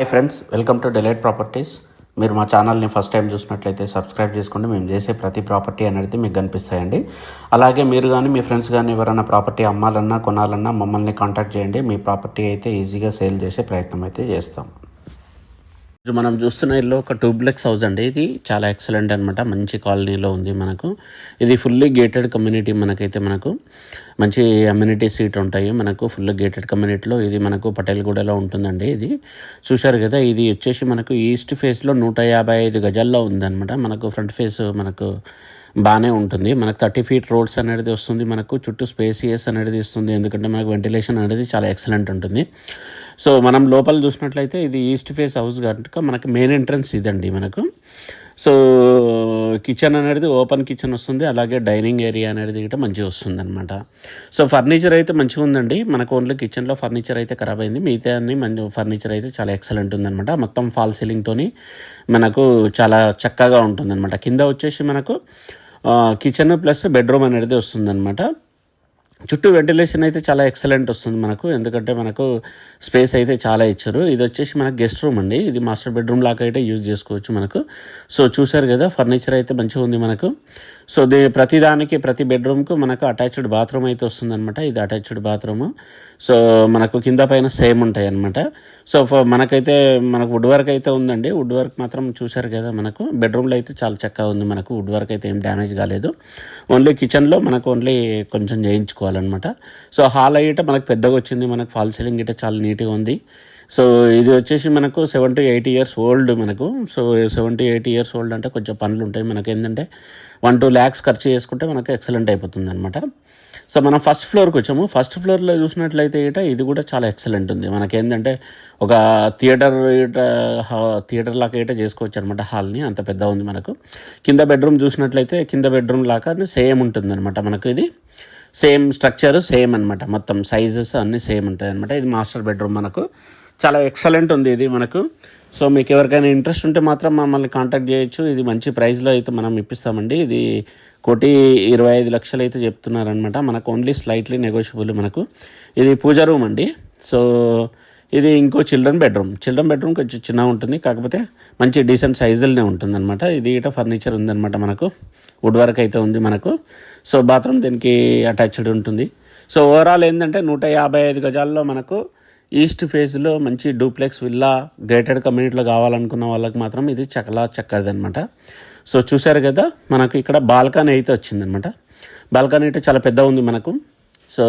Hi friends, welcome to delight properties. మీరు మా ఛానల్ని ఫస్ట్ టైం చూసినట్లయితే సబ్స్క్రైబ్ చేసుకోండి. మేము చేసే ప్రతి ప్రాపర్టీ అనేది మీకు కనిపిస్తాయండి. అలాగే మీరు కానీ మీ ఫ్రెండ్స్ కానీ ఎవరైనా ప్రాపర్టీ అమ్మాలన్నా కొనాలన్నా మమ్మల్ని కాంటాక్ట్ చేయండి. మీ ప్రాపర్టీ అయితే ఈజీగా సేల్ చేసే ప్రయత్నం అయితే చేస్తాం. మనం చూస్తున్న ఇల్లు ఒక డూప్లెక్స్ హౌస్ అండి. ఇది చాలా ఎక్సలెంట్ అనమాట. మంచి కాలనీలో ఉంది మనకు. ఇది ఫుల్లీ గేటెడ్ కమ్యూనిటీ. మనకు మంచి అమ్యూనిటీ సీట్ ఉంటాయి. మనకు ఫుల్ గేటెడ్ కమ్యూనిటీలో ఇది మనకు పటేల్గూడలో ఉంటుందండి. ఇది చూశారు కదా, ఇది వచ్చేసి మనకు ఈస్ట్ ఫేస్లో 155 గజాల్లో ఉందన్నమాట. మనకు ఫ్రంట్ ఫేస్ మనకు బాగానే ఉంటుంది. మనకు 30 feet రోడ్స్ అనేది వస్తుంది. మనకు చుట్టూ స్పేసియస్ అనేది ఇస్తుంది, ఎందుకంటే మనకు వెంటిలేషన్ అనేది చాలా ఎక్సలెంట్ ఉంటుంది. సో మనం లోపల చూసినట్లయితే ఇది ఈస్ట్ ఫేస్ హౌస్ కనుక మనకి మెయిన్ ఎంట్రన్స్ ఇదండి మనకు. సో కిచెన్ అనేది ఓపెన్ కిచెన్ వస్తుంది. అలాగే డైనింగ్ ఏరియా అనేది కూడా మంచిగా వస్తుంది అనమాట. సో ఫర్నిచర్ అయితే మంచిగా ఉందండి. మనకు ఓన్లీ కిచెన్లో ఫర్నిచర్ అయితే ఖరాబ్ అయింది. మిగతా అన్ని మంచి ఫర్నిచర్ అయితే చాలా ఎక్సలెంట్ ఉందన్నమాట. మొత్తం ఫాల్ సీలింగ్తోని మనకు చాలా చక్కగా ఉంటుందన్నమాట. కింద వచ్చేసి మనకు కిచెన్ ప్లస్ బెడ్రూమ్ అనేది వస్తుందన్నమాట. చుట్టూ వెంటిలేషన్ అయితే చాలా ఎక్సలెంట్ వస్తుంది మనకు, ఎందుకంటే మనకు స్పేస్ అయితే చాలా ఇచ్చారు. ఇది వచ్చేసి మనకు గెస్ట్ రూమ్ అండి. ఇది మాస్టర్ బెడ్రూమ్ లాగా అయితే యూజ్ చేసుకోవచ్చు మనకు. సో చూసారు కదా, ఫర్నిచర్ అయితే మంచిగా ఉంది మనకు. సో ప్రతి బెడ్రూమ్కు మనకు అటాచ్డ్ బాత్రూమ్ అయితే వస్తుందన్నమాట. ఇది అటాచ్డ్ బాత్రూము. సో మనకు కింద పైన సేమ్ ఉంటాయి అన్నమాట. సో మనకు వుడ్ వర్క్ అయితే ఉందండి. వుడ్ వర్క్ మాత్రం చూశారు కదా, మనకు బెడ్రూమ్లో అయితే చాలా చక్కగా ఉంది మనకు. వుడ్ వర్క్ అయితే ఏం డ్యామేజ్ కాలేదు. ఓన్లీ కిచెన్లో మనకు కొంచెం చేయించుకోవాలన్నమాట. సో హాల్ అయ్యేట మనకు పెద్దగా వచ్చింది. మనకు ఫాల్ సీలింగ్ గిట్ట చాలా నీట్గా ఉంది. సో ఇది వచ్చేసి మనకు 7 to 8 years ఓల్డ్ మనకు. సో 7 to 8 years ఓల్డ్ అంటే కొంచెం పనులు ఉంటాయి మనకు. ఏంటంటే 1-2 lakhs ఖర్చు చేసుకుంటే మనకు ఎక్సలెంట్ అయిపోతుంది అనమాట. సో మనం ఫస్ట్ ఫ్లోర్కి వచ్చాము. ఫస్ట్ ఫ్లోర్లో చూసినట్లయితే ఇది కూడా చాలా ఎక్సలెంట్ ఉంది. మనకేంటంటే ఒక థియేటర్ లాగా చేసుకోవచ్చు అనమాట. హాల్ని అంత పెద్ద ఉంది మనకు. కింద బెడ్రూమ్ చూసినట్లయితే కింద బెడ్రూమ్ లాగా సేమ్ ఉంటుంది అనమాట మనకు. ఇది సేమ్ స్ట్రక్చర్ సేమ్ అనమాట. మొత్తం సైజెస్ అన్నీ సేమ్ ఉంటాయి అనమాట. ఇది మాస్టర్ బెడ్రూమ్ మనకు. చాలా ఎక్సలెంట్ ఉంది ఇది మనకు. సో మీకు ఎవరికైనా ఇంట్రెస్ట్ ఉంటే మాత్రం మమ్మల్ని కాంటాక్ట్ చేయొచ్చు. ఇది మంచి ప్రైస్లో అయితే మనం ఇప్పిస్తామండి. ఇది 1,25,00,000 అయితే చెప్తున్నారనమాట. మనకు ఓన్లీ స్లైట్లీ నెగోషియబుల్ మనకు. ఇది పూజ రూమ్ అండి. సో ఇది ఇంకో చిల్డ్రన్ బెడ్రూమ్ కొంచెం చిన్నగా ఉంటుంది, కాకపోతే మంచి డీసెంట్ సైజులనే ఉంటుంది అనమాట. ఇది ఇట ఫర్నిచర్ ఉందన్నమాట మనకు. వుడ్ వర్క్ అయితే ఉంది మనకు. సో బాత్రూమ్ దీనికి అటాచ్డ్ ఉంటుంది. సో ఓవరాల్ ఏంటంటే 155 గజాల్లో మనకు ఈస్ట్ ఫేస్లో మంచి డూప్లెక్స్ విల్లా గేటెడ్ కమ్యూనిటీలో కావాలనుకున్న వాళ్ళకి మాత్రం ఇది చాలా చక్కది అనమాట. సో చూశారు కదా, మనకు ఇక్కడ బాల్కనీ అయితే వచ్చిందనమాట. బాల్కనీ అయితే చాలా పెద్ద ఉంది మనకు. సో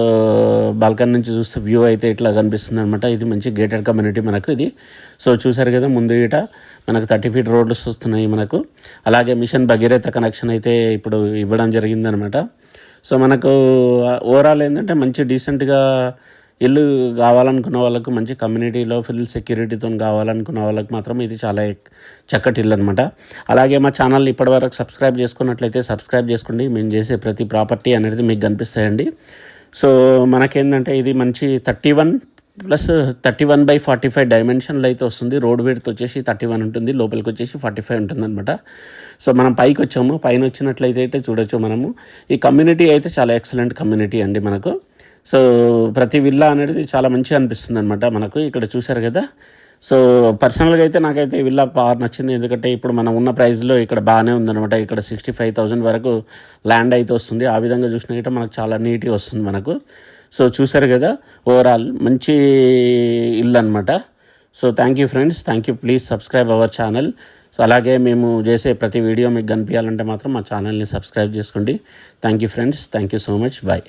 బాల్కనీ నుంచి చూస్తే వ్యూ అయితే ఇట్లా కనిపిస్తుంది అనమాట. ఇది మంచి గేటెడ్ కమ్యూనిటీ మనకు ఇది. సో చూశారు కదా, ముందు ఇట మనకు 30 feet రోడ్స్ వస్తున్నాయి మనకు. అలాగే మిషన్ భగీరథ కనెక్షన్ అయితే ఇప్పుడు ఇవ్వడం జరిగిందనమాట. సో మనకు ఓవరాల్ ఏంటంటే మంచి డీసెంట్గా ఇల్లు కావాలనుకున్న వాళ్ళకు, మంచి కమ్యూనిటీలో ఫుల్ సెక్యూరిటీతో కావాలనుకున్న వాళ్ళకి మాత్రం ఇది చాలా చక్కటి ఇల్లు అనమాట. అలాగే మా ఛానల్ని ఇప్పటివరకు సబ్స్క్రైబ్ చేసుకున్నట్లయితే సబ్స్క్రైబ్ చేసుకోండి. మేము చేసే ప్రతి ప్రాపర్టీ అనేది మీకు కనిపిస్తాయండి. సో మనకేంటంటే ఇది మంచి 31/45 డైమెన్షన్లు అయితే వస్తుంది. రోడ్ విడ్త్ వచ్చేసి 31 ఉంటుంది, లోపలికి వచ్చేసి 45 ఉంటుంది అనమాట. సో మనం పైకి వచ్చాము. పైన వచ్చినట్లయితే చూడొచ్చు మనము. ఈ కమ్యూనిటీ అయితే చాలా ఎక్సలెంట్ కమ్యూనిటీ అండి మనకు. సో ప్రతి విల్లా అనేది చాలా మంచిగా అనిపిస్తుంది అనమాట మనకు. ఇక్కడ చూశారు కదా. సో పర్సనల్గా అయితే నాకైతే ఈ విల్లా బాగా నచ్చింది, ఎందుకంటే ఇప్పుడు మనం ఉన్న ప్రైస్లో ఇక్కడ బాగానే ఉందన్నమాట. ఇక్కడ 65,000 వరకు ల్యాండ్ అయితే వస్తుంది. ఆ విధంగా చూసినట్టు మనకు చాలా నీట్గా వస్తుంది మనకు. సో చూశారు కదా, ఓవరాల్ మంచి ఇల్లు అనమాట. So thank you friends, thank you. Please subscribe our channel. So అలాగే మేము చేసే ప్రతి వీడియో మీకు కనిపించాలంటే మాత్రం మా ఛానల్ని సబ్స్క్రైబ్ చేసుకోండి. Thank you friends, thank you so much. Bye.